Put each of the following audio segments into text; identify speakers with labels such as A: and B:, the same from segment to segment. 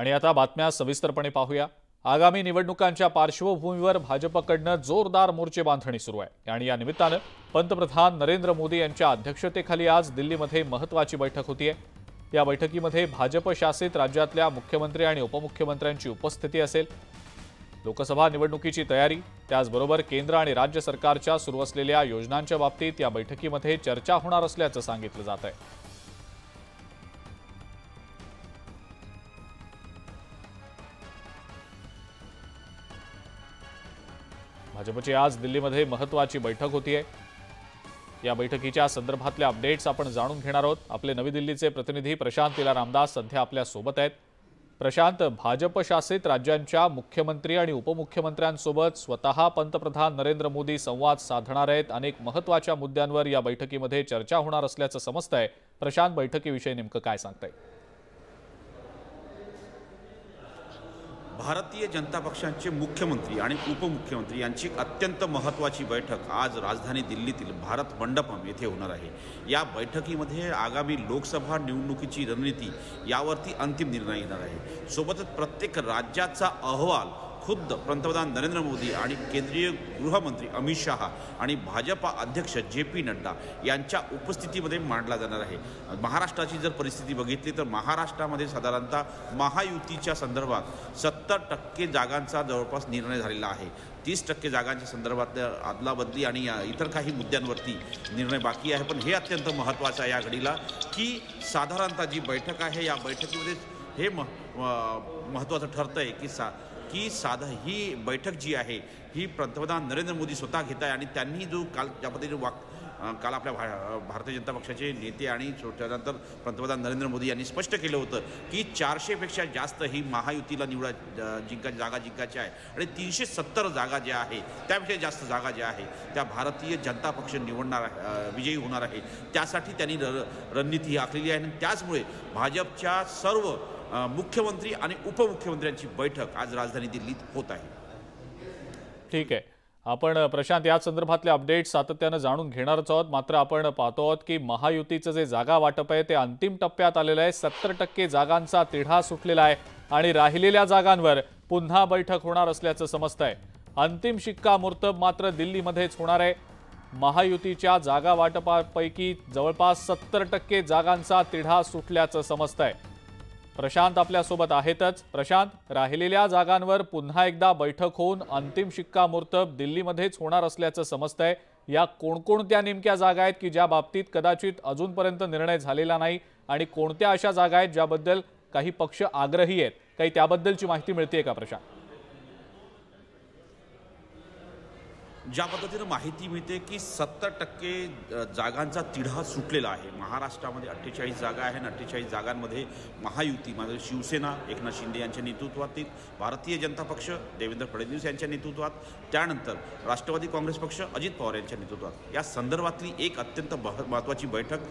A: आणि आता बातम्या सविस्तरपणे पाहूया। आगामी निवडणुकांच्या पार्श्वभूमीवर भाजपकडनं जोरदार मोर्चे बांधणी सुरू आहे आणि या निमित्तानं पंतप्रधान नरेंद्र मोदी यांच्या अध्यक्षतेखाली आज दिल्लीमध्ये महत्त्वाची बैठक होतीये। या बैठकीमध्ये भाजप शासित राज्यातल्या मुख्यमंत्री आणि उपमुख्यमंत्र्यांची उपस्थिती असेल। लोकसभा निवडणुकीची तयारी त्याचबरोबर केंद्र आणि राज्य सरकारच्या सुरू असलेल्या योजनांच्या बाबतीत या बैठकीमध्ये चर्चा होणार असल्याचं सांगितलं जात आहे। भाजपची आज दिल्लीमध्ये महत्त्वाची बैठक होतीये। या बैठकीच्या संदर्भातले अपडेट्स आपण जाणून घेणार आहोत। आपले नवी दिल्लीचे प्रतिनिधी प्रशांत तिला रामदास सध्या आपल्या सोबत आहेत। प्रशांत, भाजप शासित राज्यांच्या मुख्यमंत्री आणि उपमुख्यमंत्र्यांसोबत स्वतः पंतप्रधान नरेंद्र मोदी संवाद साधणार आहेत। अनेक महत्त्वाच्या मुद्द्यांवर या बैठकीमध्ये चर्चा होणार असल्याचं समजतंय। प्रशांत, बैठकीविषयी नेमकं काय सांगताय?
B: भारतीय जनता पक्षाचे मुख्यमंत्री आणि उपमुख्यमंत्री यांची अत्यंत महत्त्वाची बैठक आज राजधानी दिल्लीतील भारत मंडपम येथे होणार आहे। या बैठकीमध्ये आगामी लोकसभा निवडणुकीची रणनीती यावरती अंतिम निर्णय येणार आहे। सोबतच प्रत्येक राज्याचा अहवाल खुद्द पंतप्रधान नरेंद्र मोदी आणि केंद्रीय गृहमंत्री अमित शहा आणि भाजपा अध्यक्ष JP नड्डा यांच्या उपस्थितीमध्ये मांडला जाणार आहे। महाराष्ट्राची जर परिस्थिती बघितली तर महाराष्ट्रामध्ये साधारणतः महायुतीच्या संदर्भात 70% जागांचा जवळपास निर्णय झालेला आहे। 30% जागांच्या संदर्भात अदलाबदली आणि इतर काही मुद्द्यांवरती निर्णय बाकी आहे। पण हे अत्यंत महत्त्वाचं आहे या घडीला की साधारणतः जी बैठक आहे या बैठकीमध्ये हे महत्त्वाचं ठरतंय की ही बैठक जी आहे ही पंतप्रधान नरेंद्र मोदी स्वतः घेत आहे आणि त्यांनी जो काल ज्या पद्धतीने काल आपल्या भारतीय जनता पक्षाचे नेते आणि त्यानंतर पंतप्रधान नरेंद्र मोदी यांनी स्पष्ट केलं होतं की 400पेक्षा जास्त ही महायुतीला जागा जिंकायच्या आहे आणि 370 जागा ज्या आहे त्यापेक्षा जास्त जागा ज्या आहे त्या भारतीय जनता पक्ष निवडणार विजयी होणार आहे। त्यासाठी त्यांनी रणनीती आखलेली आहे आणि त्याचमुळे भाजपच्या सर्व मुख्यमंत्री आणि उपमुख्यमंत्र्यांची बैठक आज राजधानी दिल्लीत होत आहे।
A: ठीक आहे, आपण प्रशांत या संदर्भातले अपडेट्स सातत्याने जाणून घेणारच आहोत। मात्र आपण पाहतो आहोत की महायुतीचं जे जागा वाटप आहे ते अंतिम टप्प्यात आलेलं आहे। 70% जागांचा तिढा सुटलेला आहे आणि राहिलेल्या जागांवर पुन्हा बैठक होणार असल्याचं समजतंय। अंतिम शिक्कामोर्तब मात्र दिल्लीमध्येच होणार आहे। महायुतीच्या जागा वाटपापैकी जवळपास 70% जागांचा तिढा सुटल्याचं समजतंय। प्रशांत आपल्यासोबत आहेतच। प्रशांत, राहिलेल्या जागांवर पुन्हा एकदा बैठक होऊन अंतिम शिक्कामोर्तब दिल्लीमध्येच होणार असल्याचं समजतंय। या कोणकोणत्या नेमक्या जागा आहेत की ज्या बाबतीत कदाचित अजूनपर्यंत निर्णय झालेला नाही आणि कोणत्या अशा जागा आहेत ज्याबद्दल काही पक्ष आग्रही आहेत? काही त्याबद्दलची माहिती मिळतेय का प्रशांत?
B: ज्या पद्धतीने माहिती मिळते की 70% जागांचा तिढा सुटलेला आहे। महाराष्ट्रामध्ये 48 जागा आहे आणि 48 जागांमध्ये महायुतीमध्ये शिवसेना एकनाथ शिंदे यांच्या नेतृत्वातील, भारतीय जनता पक्ष देवेंद्र फडणवीस यांच्या नेतृत्वात, त्यानंतर राष्ट्रवादी काँग्रेस पक्ष अजित पवार यांच्या नेतृत्वात या संदर्भातली एक अत्यंत महत्त्वाची बैठक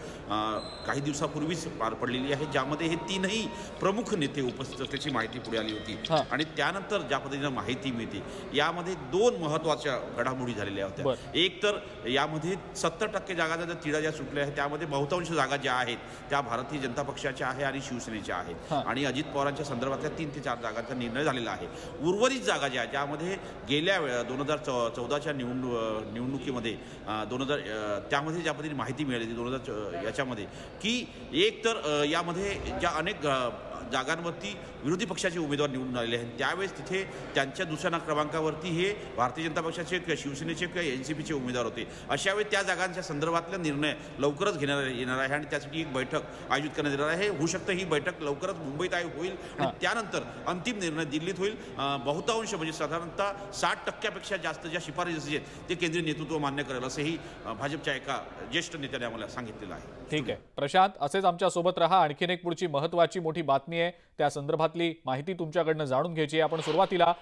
B: काही दिवसापूर्वीच पार पडलेली आहे, ज्यामध्ये हे तीनही प्रमुख नेते उपस्थित असल्याची माहिती पुढे आली होती। आणि त्यानंतर ज्या पद्धतीने माहिती मिळते यामध्ये 2 महत्त्वाच्या घडामोडी झालेल्या होत्या। एक तर यामध्ये 70% जागांचा जो तिढा ज्या सुटल्या आहे त्यामध्ये बहुतांश जागा ज्या आहेत त्या भारतीय जनता पक्षाच्या आहे आणि शिवसेनेच्या आहेत आणि अजित पवारांच्या संदर्भातल्या 3 ते 4 जागांचा निर्णय झालेला आहे। उर्वरित जागा ज्या ज्यामध्ये गेल्या 2014च्या निवडणुकीमध्ये त्यामध्ये ज्या पद्धतीने माहिती मिळाली 2000 याच्यामध्ये की एक तर यामध्ये ज्या अनेक जागांवरती विरोधी पक्षाचे उमेदवार निवडून आलेले आहेत त्यावेळेस तिथे त्यांच्या दुसऱ्या क्रमांकावरती हे भारतीय जनता पक्षाचे किंवा शिवसेनेचे किंवा NCPचे उमेदवार होते। अशा वेळी त्या जागांच्या संदर्भातला निर्णय लवकरच येणार आहे आणि त्यासाठी एक बैठक आयोजित करण्यात येणार आहे। होऊ शकतं ही बैठक लवकरच मुंबईत होईल आणि त्यानंतर अंतिम निर्णय दिल्लीत होईल। बहुतांश म्हणजे साधारणतः 60%पेक्षा जास्त ज्या शिफारसी आहेत ते केंद्रीय नेतृत्व मान्य करेल असंही भाजपच्या एका ज्येष्ठ नेत्याने आम्हाला सांगितलेलं आहे।
A: ठीक आहे प्रशांत, असेच आमच्या सोबत रहा। आणखीन एक पुढची महत्त्वाची मोठी बातमी आहे त्या संदर्भातली माहिती तुमच्याकडनं जाणून घ्यायची आहे। आपण सुरुवातीला